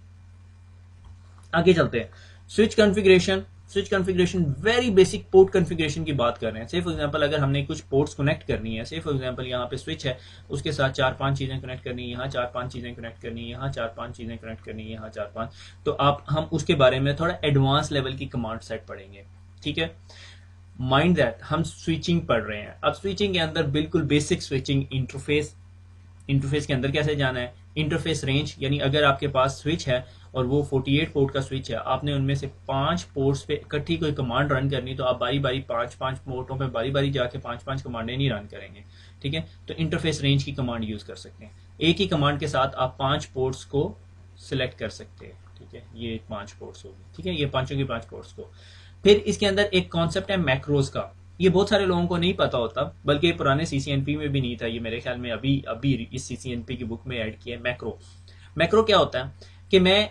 आगे चलते हैं। Switch configuration very basic port configuration की बात कर रहे हैं। से फॉर एग्जांपल अगर हमने कुछ पोर्ट्स कनेक्ट करनी है, से फॉर एग्जांपल यहाँ पे स्विच है, उसके साथ 4-5 चीजें कनेक्ट करनी है, यहाँ 4-5 चीजें कनेक्ट करनी है, यहाँ 4-5 चीजें कनेक्ट करनी है, यहाँ 4-5, तो हम उसके बारे में थोड़ा एडवांस लेवल की कमांड सेट पढ़ेंगे। ठीक है, माइंड दैट हम स्विचिंग पढ़ रहे हैं। अब स्विचिंग के अंदर बिल्कुल बेसिक स्विचिंग इंटरफेस के अंदर कैसे जाना है, इंटरफेस रेंज, यानी अगर आपके पास स्विच है और वो 48 पोर्ट का स्विच है, आपने उनमें से 5 पोर्ट्स पे इकट्ठी कोई कमांड रन करनी, तो आप बारी बारी 5-5 पोर्टों पे बारी बारी जाके 5-5 कमांडें नहीं रन करेंगे। ठीक है, तो इंटरफेस रेंज की कमांड यूज कर सकते हैं। एक ही कमांड के साथ आप 5 पोर्ट्स को सिलेक्ट कर सकते हैं। ठीक है, ये 5 पोर्ट्स होगी। ठीक है, ये पांचों की 5 पोर्ट्स को। फिर इसके अंदर एक कॉन्सेप्ट है मैक्रोज का, ये बहुत सारे लोगों को नहीं पता होता, बल्कि पुराने CCNP में भी नहीं था, ये मेरे ख्याल में अभी इस CCNP की बुक में ऐड किया है। मैक्रो क्या होता है कि मैं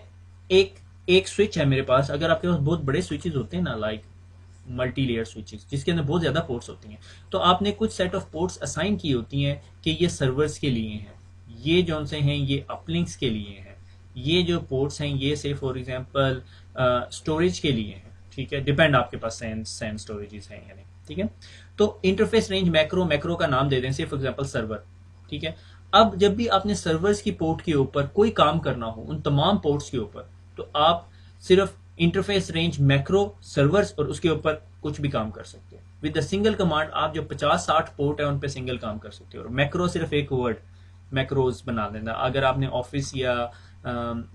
एक स्विच है मेरे पास, अगर आपके पास बहुत बड़े स्विचेस होते हैं ना, लाइक मल्टी लेयर स्विचेस जिसके अंदर बहुत ज्यादा पोर्ट्स होती हैं, तो आपने कुछ सेट ऑफ पोर्ट्स असाइन की होती हैं कि ये सर्वर्स के लिए हैं, ये जो से हैं ये अपलिंक्स के लिए हैं, ये जो पोर्ट्स हैं ये से फॉर एग्जांपल स्टोरेज के लिए हैं। ठीक है, डिपेंड आपके पास सैन स्टोरेजेस हैं या नहीं। ठीक है, तो इंटरफेस रेंज मैक्रो का नाम दे दें, से फॉर एग्जांपल सर्वर। ठीक है, अब जब भी आपने सर्वर्स की पोर्ट के ऊपर कोई काम करना हो उन तमाम पोर्ट्स के ऊपर, तो आप सिर्फ इंटरफेस रेंज मैक्रो सर्वर्स और उसके ऊपर कुछ भी काम कर सकते हैं विद द सिंगल कमांड। आप जो 50-60 पोर्ट है उन पे सिंगल काम कर सकते हो। और मैक्रो सिर्फ एक वर्ड मैक्रोज बना देना। अगर आपने ऑफिस या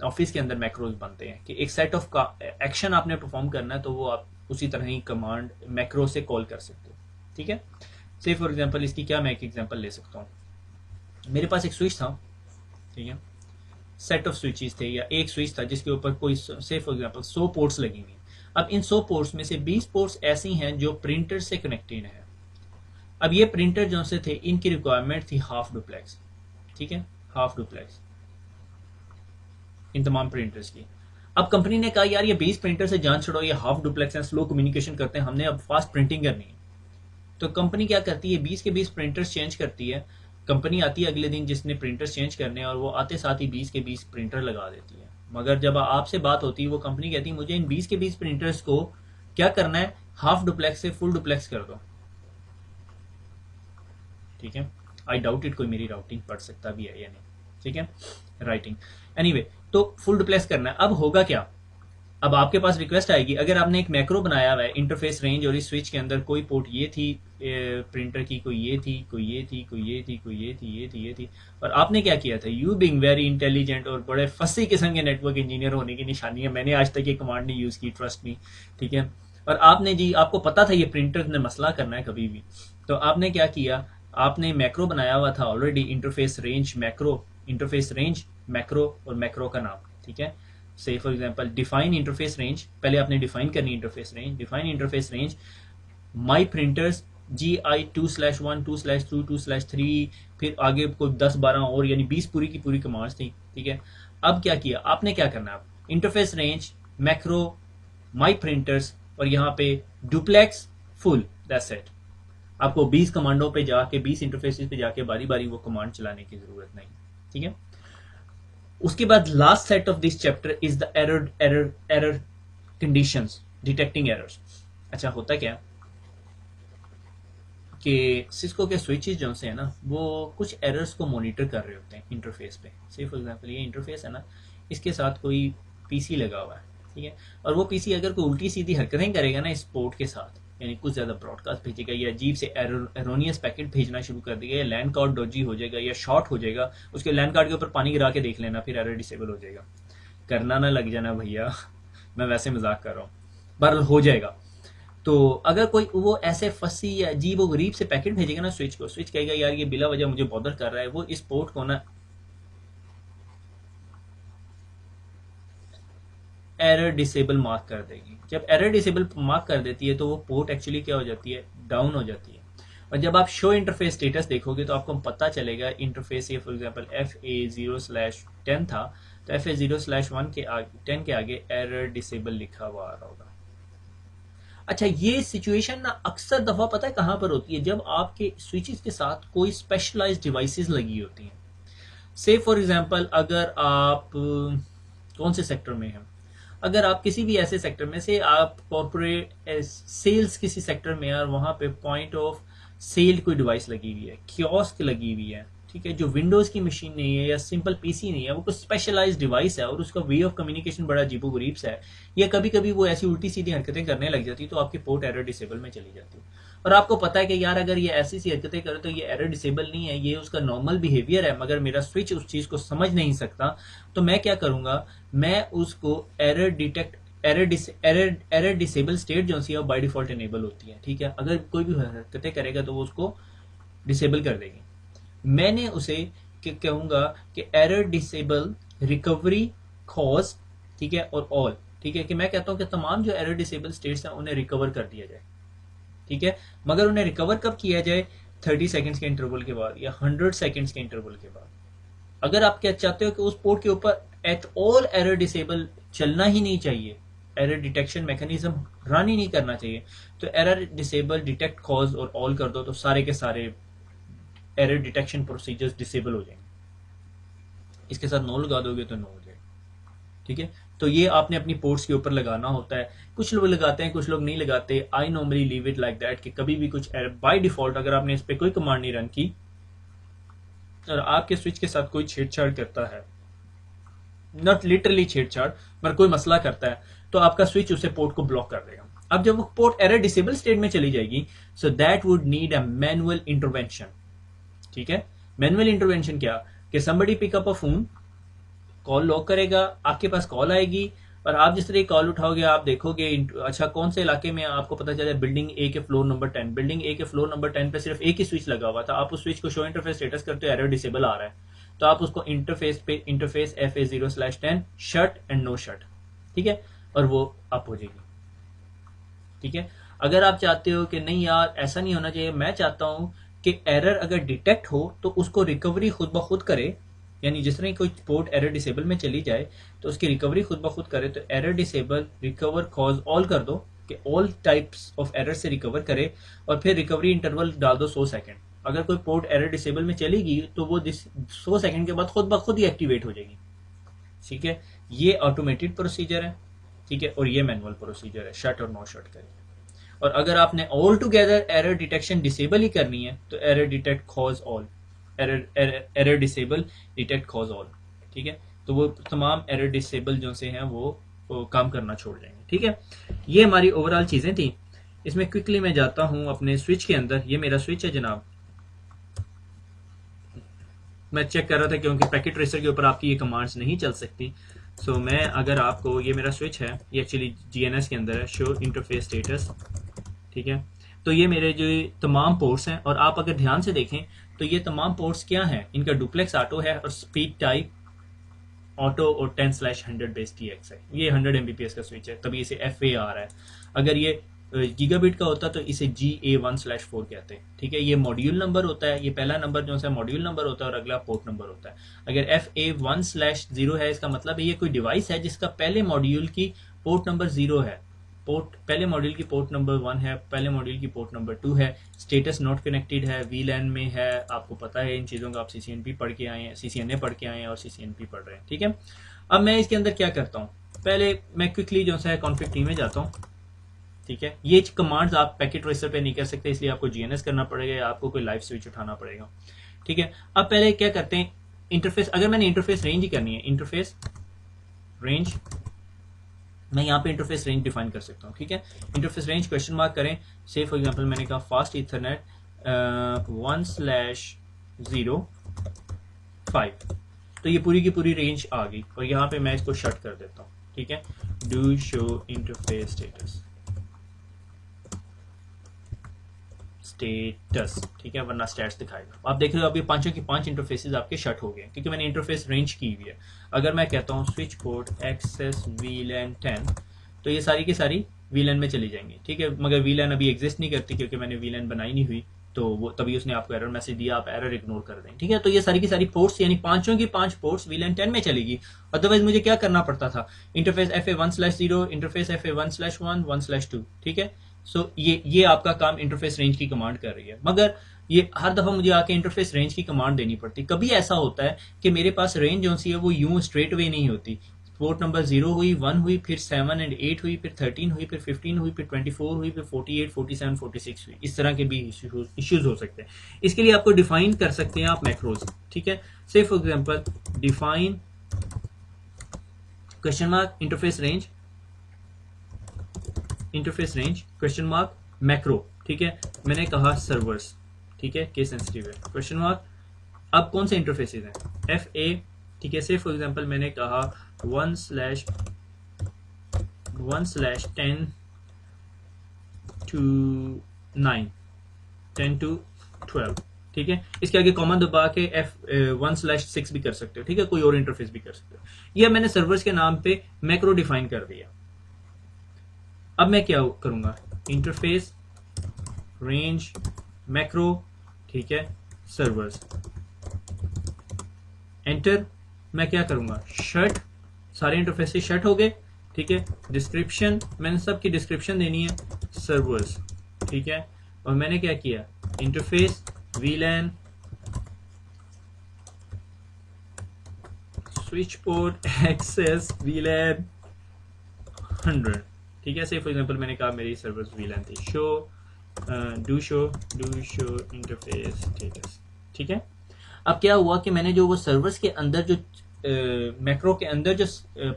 ऑफिस के अंदर मैक्रोज बनते हैं कि एक सेट ऑफ एक्शन आपने परफॉर्म करना है, तो वो आप उसी तरह ही कमांड मैक्रो से कॉल कर सकते हो। ठीक है, से फॉर एग्जांपल इसकी क्या मैं एक एग्जांपल ले सकता हूँ। मेरे पास एक स्विच था, ठीक है, सेट ऑफ स्विचेस थे या एक स्विच था जिसके ऊपर कोई से फॉर एग्जांपल 100 पोर्ट्स लगी हुई। अब इन 100 पोर्ट्स में से 20 पोर्ट्स ऐसी हैं जो प्रिंटर से कनेक्टेड है। अब ये प्रिंटर जो से थे इनकी रिक्वायरमेंट थी हाफ डुप्लेक्स। ठीक है, हाफ डुप्लेक्स इन तमाम प्रिंटर्स की। अब कंपनी ने कहा यार ये 20 प्रिंटर से जान छोड़ो, ये हाफ डुप्लेक्स हैं, स्लो कम्युनिकेशन करते हैं, हमने अब फास्ट प्रिंटिंग करनी है। तो कंपनी क्या करती है, 20 के 20 प्रिंटर्स चेंज करती है। कंपनी आती है अगले दिन जिसने प्रिंटर्स चेंज करने, और वो आते साथ ही 20 के 20 प्रिंटर लगा देती है। मगर जब आपसे बात होती है वो कंपनी कहती है मुझे इन 20 के 20 प्रिंटर्स को क्या करना है, हाफ डुप्लेक्स से फुल डुप्लेक्स कर दो। ठीक है, आई डाउट इट कोई मेरी राउटिंग पढ़ सकता भी है या नहीं। ठीक है, राइटिंग एनीवे, तो फुल डुप्लेक्स करना है। अब होगा क्या, अब आपके पास रिक्वेस्ट आएगी, अगर आपने एक मैक्रो बनाया हुआ है इंटरफेस रेंज और इस स्विच के अंदर कोई पोर्ट ये थी प्रिंटर की, कोई ये थी, कोई ये थी, कोई ये थी, कोई ये थी, ये थी, और आपने क्या किया था, यू बीइंग वेरी इंटेलिजेंट और बड़े फंसी किस्म के नेटवर्क इंजीनियर होने की निशानी है, मैंने आज तक ये कमांड नहीं यूज की, ट्रस्ट मी। ठीक है, और आपने जी आपको पता था ये प्रिंटर ने मसला करना है कभी भी, तो आपने क्या किया, आपने मैक्रो बनाया हुआ था already, interface range macro, interface range macro और मैक्रो का नाम। ठीक है, say for example define interface range, पहले आपने डिफाइन करनी interface range, define interface range my printers GI 2/1 2/2 2/3, फिर आगे कोई 10-12 और, यानी 20 पूरी की पूरी कमांड्स थी। ठीक है, अब क्या किया आपने, क्या करना है, इंटरफेस रेंज, मैक्रो, माई प्रिंटर्स, और यहाँ पे डुप्लेक्स, फुल, दैट्स इट। आपको 20 कमांडों पे जाके 20 इंटरफेसेस पे जाके बारी बारी वो कमांड चलाने की जरूरत नहीं, ठीक है। उसके बाद last set of this chapter is the error conditions, detecting errors. अच्छा, होता क्या कि सिस्को के स्विचेस जो से है ना, वो कुछ एरर्स को मॉनिटर कर रहे होते हैं इंटरफेस पे। से फॉर एग्जांपल ये इंटरफेस है ना, इसके साथ कोई पीसी लगा हुआ है, ठीक है, और वो पीसी अगर कोई उल्टी सीधी हरकतें करेगा ना इस पोर्ट के साथ, यानी कुछ ज़्यादा ब्रॉडकास्ट भेजेगा या अजीब से एरोनियस पैकेट भेजना शुरू कर देगा, या लैंड कार्ड डॉजी हो जाएगा या शॉर्ट हो जाएगा, उसके लैंड कार्ड के ऊपर पानी गिरा के देख लेना, फिर एरर डिसेबल हो जाएगा। करना ना लग जाना भैया, मैं वैसे मजाक कर रहा हूँ, पर हो जाएगा। तो अगर कोई वो ऐसे फंसी या अजीब व गरीब से पैकेट भेजेगा ना स्विच को, स्विच कहेगा यार ये बिला वजह मुझे बॉदर कर रहा है, वो इस पोर्ट को ना एरर डिसेबल मार्क कर देगी। जब एरर डिसेबल मार्क कर देती है तो वो पोर्ट एक्चुअली क्या हो जाती है, डाउन हो जाती है। और जब आप शो इंटरफेस स्टेटस देखोगे तो आपको पता चलेगा इंटरफेस ये फॉर एग्जांपल FA0/10 था, तो FA0/1 के आगे 10 के आगे एरर डिसेबल लिखा हुआ आ रहा होगा। अच्छा, ये सिचुएशन ना अक्सर दफा पता है कहां पर होती है, जब आपके स्विचेस के साथ कोई स्पेशलाइज्ड डिवाइसेस लगी होती हैं। से फॉर एग्जांपल अगर आप कौन से सेक्टर में हैं, अगर आप किसी भी ऐसे सेक्टर में से आप कॉर्पोरेट सेल्स किसी सेक्टर में और वहां पे पॉइंट ऑफ सेल कोई डिवाइस लगी हुई है, कियोस्क लगी हुई है, ठीक है, जो विंडोज की मशीन नहीं है या सिंपल पीसी नहीं है, वो कुछ स्पेशलाइज्ड डिवाइस है और उसका वे ऑफ कम्युनिकेशन बड़ा अजीबो गरीब सा है, या कभी कभी वो ऐसी उल्टी सीधी हरकतें करने लग जाती, तो आपकी पोर्ट एरर डिसेबल में चली जाती है। और आपको पता है कि यार अगर ये ऐसी सी हरकतें करे तो ये एरर डिसेबल नहीं है, ये उसका नॉर्मल बिहेवियर है, मगर मेरा स्विच उस चीज को समझ नहीं सकता, तो मैं क्या करूंगा, मैं उसको error detect error disable state जो सी बाय डिफॉल्ट इनेबल होती है, ठीक है, अगर कोई भी हरकतें करेगा तो वो उसको डिसेबल कर देगी। मैंने उसे कहूंगा कि एरर डिसेबल रिकवरी कॉज, ठीक है, और ऑल, ठीक है, कि मैं कहता हूं कि तमाम जो एरर डिसेबल स्टेट्स हैं उन्हें रिकवर कर दिया जाए, ठीक है, मगर उन्हें रिकवर कब किया जाए, 30 सेकंड्स के इंटरवल के बाद या 100 सेकंड्स के इंटरवल के बाद। अगर आप क्या चाहते हो कि उस पोर्ट के ऊपर एट ऑल एरर डिसेबल चलना ही नहीं चाहिए, एरर डिटेक्शन मैकेनिज्म रन ही नहीं करना चाहिए, तो एरर डिसेबल डिटेक्ट कॉज और ऑल कर दो, तो सारे के सारे एरर डिटेक्शन प्रोसीजर्स डिसेबल हो जाएंगे। इसके साथ नो लगा दोगे तो नो हो जाएगा, ठीक है। तो ये आपने अपनी पोर्ट्स के ऊपर लगाना होता है, कुछ लोग लगाते हैं कुछ लोग नहीं लगाते। I normally leave it like that कि कभी भी कुछ बाय डिफॉल्ट अगर आपने इस पर कोई कमांड नहीं रन की और आपके स्विच के साथ कोई छेड़छाड़ करता है, नॉट लिटरली छेड़छाड़ पर कोई मसला करता है, तो आपका स्विच उसे पोर्ट को ब्लॉक कर देगा। अब जब वो पोर्ट एरर डिसेबल स्टेट में चली जाएगी, so that would need a manual intervention, ठीक है। मैनुअल इंटरवेंशन क्या कि somebody pick up a phone, call lock करेगा, आपके पास कॉल आएगी और आप जिस तरह कॉल उठाओगे आप देखोगे अच्छा कौन से इलाके में, आपको पता चला बिल्डिंग ए के फ्लोर नंबर 10, बिल्डिंग ए के फ्लोर नंबर 10 पे सिर्फ एक ही स्विच लगा हुआ था, आप उस स्विच को शो इंटरफेस स्टेटस करते हो एरर डिसेबल आ रहा है, तो आप उसको इंटरफेस पे interface FA0/10 shut and no shut, ठीक है, और वो अप हो जाएगी, ठीक है। अगर आप चाहते हो कि नहीं यार ऐसा नहीं होना चाहिए, मैं चाहता हूं कि एरर अगर डिटेक्ट हो तो उसको रिकवरी खुद ब खुद करे, यानी जिस तरह कोई पोर्ट एरर डिसेबल में चली जाए तो उसकी रिकवरी खुद ब खुद करे, तो error disable recover cause all कर दो कि ऑल टाइप्स ऑफ एरर से रिकवर करे, और फिर रिकवरी इंटरवल डाल दो 100 सेकंड। अगर कोई पोर्ट एरर डिसेबल में चलेगी तो वो 100 सेकंड के बाद खुद ब खुद ही एक्टिवेट हो जाएगी, ठीक है। ये ऑटोमेटेड प्रोसीजर है, ठीक है, और ये मैनुअल प्रोसीजर है, शट और नो शट करें। और अगर आपने all together error detection disable ही करनी है तो error detect cause all, error disable detect cause all, ठीक है, तो वो तमाम एरर डिसेबल जो से हैं वो काम करना छोड़ जाएंगे, ठीक है। ये हमारी ओवरऑल चीजें थी। इसमें क्विकली मैं जाता हूं अपने स्विच के अंदर, ये मेरा स्विच है जनाब, मैं चेक कर रहा था क्योंकि पैकेट ट्रेसर के ऊपर आपकी ये कमांड्स नहीं चल सकती, सो मैं अगर आपको, ये मेरा स्विच है, ये एक्चुअली GNS के अंदर है, शो इंटरफेस स्टेटस, ठीक है, तो ये मेरे जो तमाम पोर्ट्स हैं, और आप अगर ध्यान से देखें तो ये तमाम पोर्ट्स क्या हैं, इनका डुप्लेक्स ऑटो है और स्पीड टाइप ऑटो और 10/100 बेस TX है, ये 100 Mbps का स्विच है, तभी इसे FA आ रहा है। अगर ये गीगाबिट का होता तो इसे GA1/4 कहते हैं। ठीक है, ये मॉड्यूल नंबर होता है, ये पहला नंबर जो सा मॉड्यूल नंबर होता है और अगला पोर्ट नंबर होता है। अगर FA1/0 है, इसका मतलब है ये कोई डिवाइस है जिसका पहले मॉड्यूल की पोर्ट नंबर 0 है, पहले मॉड्यूल की पोर्ट नंबर 1 है, पहले मॉड्यूल की पोर्ट नंबर 2 है, स्टेटस नॉट कनेक्टेड है, VLAN में है। आपको पता है इन चीज़ों का, आप CCNP पढ़ के आए हैं, CCNA पढ़ के आए हैं और CCNP पढ़ रहे हैं। ठीक है, अब मैं इसके अंदर क्या करता हूँ, पहले मैं क्विकली जो है कॉन्फिग टी में जाता हूँ। ठीक है, ये कमांड्स आप पैकेट ट्रेसर पे नहीं कर सकते, इसलिए आपको GNS करना पड़ेगा या आपको कोई लाइव स्विच उठाना पड़ेगा। ठीक है, अब पहले क्या करते हैं, इंटरफेस, अगर मैंने इंटरफेस रेंज ही करनी है, इंटरफेस रेंज, मैं यहाँ पे इंटरफेस रेंज डिफाइन कर सकता हूँ। ठीक है, इंटरफेस रेंज क्वेश्चन मार्क करें, से फॉर एग्जांपल मैंने कहा फास्ट ईथरनेट 1/05, तो ये पूरी की पूरी रेंज आ गई और यहाँ पे मैं इसको शट कर देता हूँ। ठीक है, डू शो इंटरफेस स्टेटस, ठीक है, वरना स्टैट्स दिखाएगा। आप देख रहे हो अभी पांचों की 5 इंटरफेसेस आपके शट हो गए क्योंकि मैंने इंटरफेस रेंज की हुई है। अगर मैं कहता हूँ स्विच पोर्ट एक्सेस VLAN 10, तो ये सारी की सारी VLAN में चली जाएंगी। ठीक है, मगर VLAN अभी एग्जिस्ट नहीं करती क्योंकि मैंने VLAN बनाई नहीं हुई, तो वो तभी उसने आपको एरर मैसेज दिया, आप एरर इग्नोर कर दें। ठीक है, तो ये सारी की सारी पोर्ट्स यानी पांचों की 5 पोर्ट्स VLAN 10 में चलेगी। अदरवाइज मुझे क्या करना पड़ता था, इंटरफेस FA1/0, इंटरफेस FA1/1, 1/2। ठीक है, सो ये आपका काम इंटरफेस रेंज की कमांड कर रही है, मगर ये हर दफा मुझे आके इंटरफेस रेंज की कमांड देनी पड़ती। कभी ऐसा होता है कि मेरे पास रेंज जो सी है वो यूं स्ट्रेट वे नहीं होती, पोर्ट नंबर 0 हुई, 1 हुई, फिर 7 और 8 हुई, फिर 13 हुई, फिर 15 हुई, फिर 24 हुई, फिर 48, 47, 46 हुई। इस तरह के भी इश्यूज हो सकते हैं। इसके लिए आपको डिफाइन कर सकते हैं आप मैक्रोज। ठीक है, say for example define question mark interface range question mark macro. ठीक है, मैंने कहा सर्वर्स, ठीक है, केस सेंसिटिव है, क्वेश्चन मार्क। अब कौन से इंटरफेसेस हैं, FA। ठीक है, से फॉर एग्जांपल मैंने कहा 1/10 to 9, 10 to 12। ठीक है, इसके आगे कॉमन दबा के F1/6 भी कर सकते हो। ठीक है, कोई और इंटरफेस भी कर सकते हो। यह मैंने सर्वर्स के नाम पे मैक्रो डिफाइन कर दिया। अब मैं क्या करूंगा, इंटरफेस रेंज मैक्रो, ठीक है, सर्वर्स, एंटर। मैं क्या करूंगा, शट, सारे इंटरफेसेस शट हो गए। ठीक है, डिस्क्रिप्शन, मैंने सबकी डिस्क्रिप्शन देनी है सर्वर्स। ठीक है, और मैंने क्या किया, interface VLAN switch port access VLAN 100। ठीक है, से फॉर एग्जांपल मैंने कहा मेरी सर्वर्स VLAN थी, डू शो इंटरफेस स्टेटस। ठीक है, अब क्या हुआ कि मैंने जो वो सर्वर्स के अंदर जो मैक्रो के अंदर जो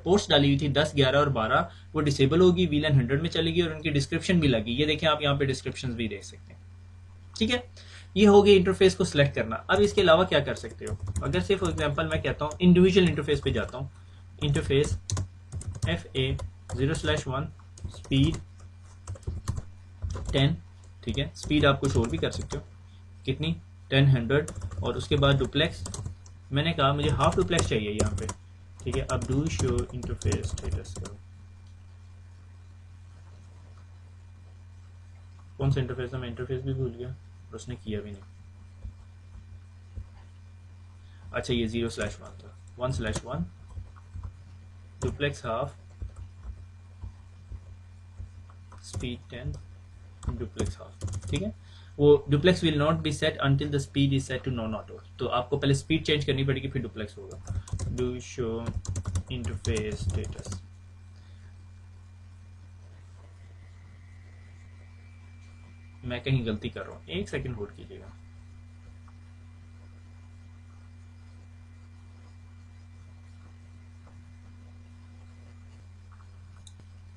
पोस्ट डाली हुई थी 10, 11 और 12, वो डिसेबल होगी, VLAN 100 में चलेगी और उनकी डिस्क्रिप्शन भी लगी। ये देखें आप यहाँ पे डिस्क्रिप्शन भी देख सकते हैं। ठीक है, ये हो गया इंटरफेस को सिलेक्ट करना। अब इसके अलावा क्या कर सकते हो, अगर से फॉर एग्जांपल मैं कहता हूँ इंडिविजुअल इंटरफेस पे जाता हूँ, इंटरफेस FA0/1 स्पीड 10। ठीक है, स्पीड आप कुछ और भी कर सकते हो, कितनी, 10, 100, और उसके बाद डुप्लेक्स, मैंने कहा मुझे हाफ डुप्लेक्स चाहिए यहाँ पे। ठीक है, अब डू शो इंटरफेस स्टेटस करो, कौन सा इंटरफेस है, मैं इंटरफेस भी भूल गया और उसने किया भी नहीं। अच्छा, ये 0/1 था, 1/1, duplex half, speed 10, duplex half. ठीक है, वो duplex will not be set until the speed is set to non auto, तो आपको पहले स्पीड चेंज करनी पड़ेगी फिर डुप्लेक्स होगा। डू शो इंटरफेस स्टेटस, मैं कहीं गलती कर रहा हूँ, एक सेकंड होल्ड कीजिएगा।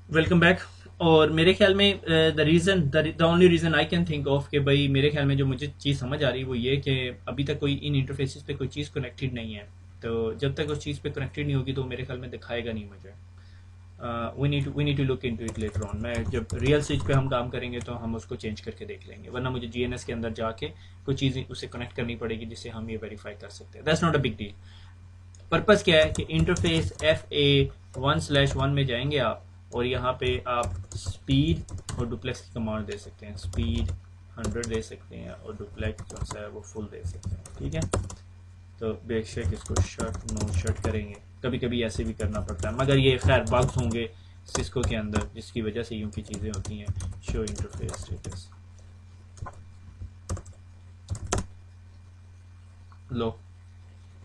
Welcome back. और मेरे ख्याल में the only reason I can think of कि भाई मेरे ख्याल में जो मुझे चीज़ समझ आ रही है वो ये कि अभी तक कोई इन इंटरफेसेस पे कोई चीज़ कनेक्टेड नहीं है, तो जब तक उस चीज़ पे कनेक्टेड नहीं होगी तो मेरे ख्याल में दिखाएगा नहीं मुझे। We need to look into it later on. मैं जब रियल स्विच पे हम काम करेंगे तो हम उसको चेंज करके देख लेंगे, वरना मुझे GNS के अंदर जाके कोई चीज़ उसे कनेक्ट करनी पड़ेगी जिससे हम ये वेरीफाई कर सकते हैं। That's not a big deal. Purpose क्या है कि इंटरफेस FA1/1 में जाएंगे आप, और यहाँ पे आप स्पीड और डुप्लेक्स की कमांड दे सकते हैं। स्पीड 100 दे सकते हैं और डुप्लेक्स जो सा है वो फुल दे सकते हैं। ठीक है, तो बेशक इसको शट नो शट करेंगे, कभी कभी ऐसे भी करना पड़ता है, मगर ये खैर बग्स होंगे सिस्को के अंदर जिसकी वजह से यूं की चीज़ें होती हैं। शो इंटरफेस स्टेटस, लो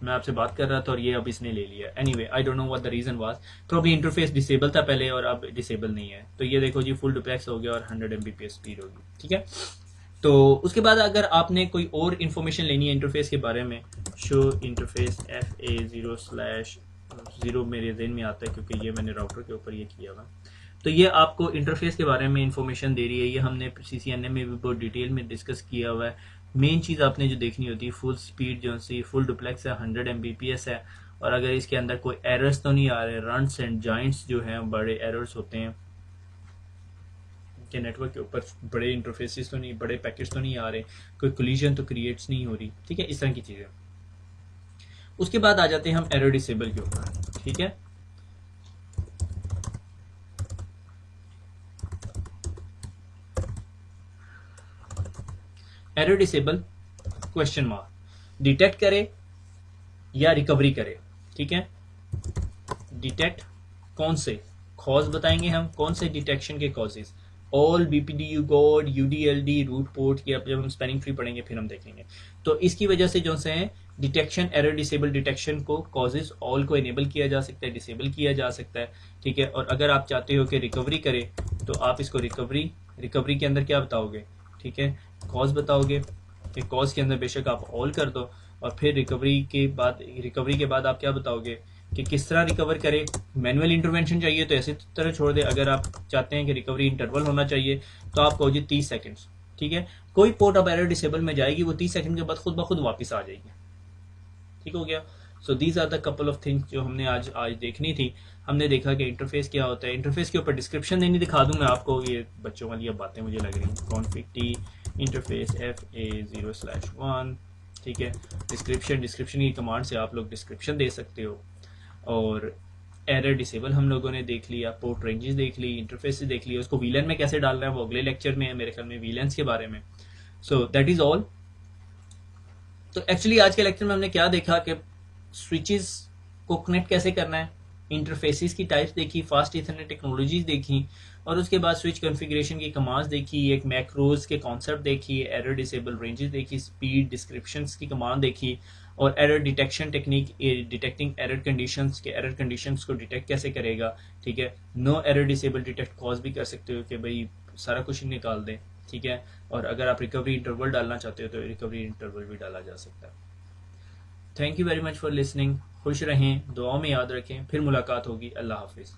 मैं आपसे बात कर रहा था और ये अब इसने ले लिया। Anyway I don't know what the reason was, probably interface disable था पहले और अब डिसेबल नहीं है। तो ये देखो जी फुल डुप्लेक्स हो गया और 100 Mbps स्पीड होगी। ठीक है, तो उसके बाद अगर आपने कोई और इन्फॉर्मेशन लेनी है इंटरफेस के बारे में, शो इंटरफेस FA0/0 मेरे ज़हन में आता है क्योंकि ये मैंने राउटर के ऊपर ये किया हुआ। तो ये आपको इंटरफेस के बारे में इंफॉर्मेशन दे रही है। ये हमने CCNA में भी बहुत डिटेल में डिस्कस किया हुआ है। मेन चीज़ आपने जो देखनी होती है फुल स्पीड जो सी फुल डुप्लेक्स है, 100 Mbps है, और अगर इसके अंदर कोई एरर्स तो नहीं आ रहे, रन्स एंड जॉइंट्स जो हैं बड़े एरर्स होते हैं के नेटवर्क के ऊपर, बड़े इंटरफेसेस तो नहीं, बड़े पैकेट्स तो नहीं आ रहे, कोई कोलिजन तो क्रिएट्स नहीं हो रही। ठीक है, इस तरह की चीज़ें। उसके बाद आ जाते हैं हम एरर डिसेबल के ऊपर। ठीक है, error disable question mark, detect करे या रिकवरी करे। ठीक है, डिटेक्ट कौन से कॉज बताएंगे हम, कौन से डिटेक्शन के causes, all BPDU guard UDLD root port की, अब जब हम स्पेलिंग ट्री पढ़ेंगे फिर हम देखेंगे। तो इसकी वजह से जो से डिटेक्शन, एरर डिसेबल डिटेक्शन को कॉजेज ऑल को इनेबल किया जा सकता है, डिसेबल किया जा सकता है। ठीक है, और अगर आप चाहते हो कि रिकवरी करे तो आप इसको रिकवरी के अंदर क्या बताओगे, ठीक है, कॉज बताओगे कि कॉज के अंदर बेशक आप ऑल कर दो, और फिर रिकवरी के बाद आप क्या बताओगे कि किस तरह रिकवर करे। मैनुअल इंटरवेंशन चाहिए तो ऐसे तरह छोड़ दे, अगर आप चाहते हैं कि रिकवरी इंटरवल होना चाहिए तो आप कहो जी 30 सेकंड्स। ठीक है, कोई पोर्ट अब एरर डिसेबल में जाएगी वो 30 सेकंड के बाद खुद ब खुद वापस आ जाएगी। ठीक हो गया। So these are the couple of things जो हमने आज देखनी थी। हमने देखा कि इंटरफेस क्या होता है, इंटरफेस के ऊपर डिस्क्रिप्शन देनी दिखा दूं मैं आपको, ये बच्चों वाली अब बातें मुझे लग रही हैं। Config T interface FA0/1। ठीक है, डिस्क्रिप्शन की कमांड से आप लोग डिस्क्रिप्शन दे सकते हो। और एरर डिसेबल हम लोगों ने देख लिया, पोर्ट रेंजेस देख ली, इंटरफेस देख लिया, उसको वीलन में कैसे डालना है वो अगले लेक्चर में है मेरे ख्याल में, वीलेंस के बारे में। So that is all. तो एक्चुअली आज के लेक्चर में हमने क्या देखा कि स्विचेस को कनेक्ट कैसे करना है, इंटरफेसेस की टाइप्स देखी, फास्ट ईथरनेट टेक्नोलॉजीज देखी, और उसके बाद स्विच कॉन्फ़िगरेशन की कमांड्स देखी, एक मैक्रोज के कॉन्सेप्ट देखी, एरर डिसेबल रेंजेस देखी, स्पीड डिस्क्रिप्शंस की कमांड देखी, और error detection technique, detecting error conditions के एरर कंडीशंस को डिटेक्ट कैसे करेगा। ठीक है, no error disable detect cause भी कर सकते हो कि भाई सारा कुछ ही निकाल दें। ठीक है, और अगर आप रिकवरी इंटरवल डालना चाहते हो तो रिकवरी इंटरवल भी डाला जा सकता है। Thank you very much for listening. खुश रहें, दुआओं में याद रखें, फिर मुलाकात होगी। अल्लाह हाफिज़।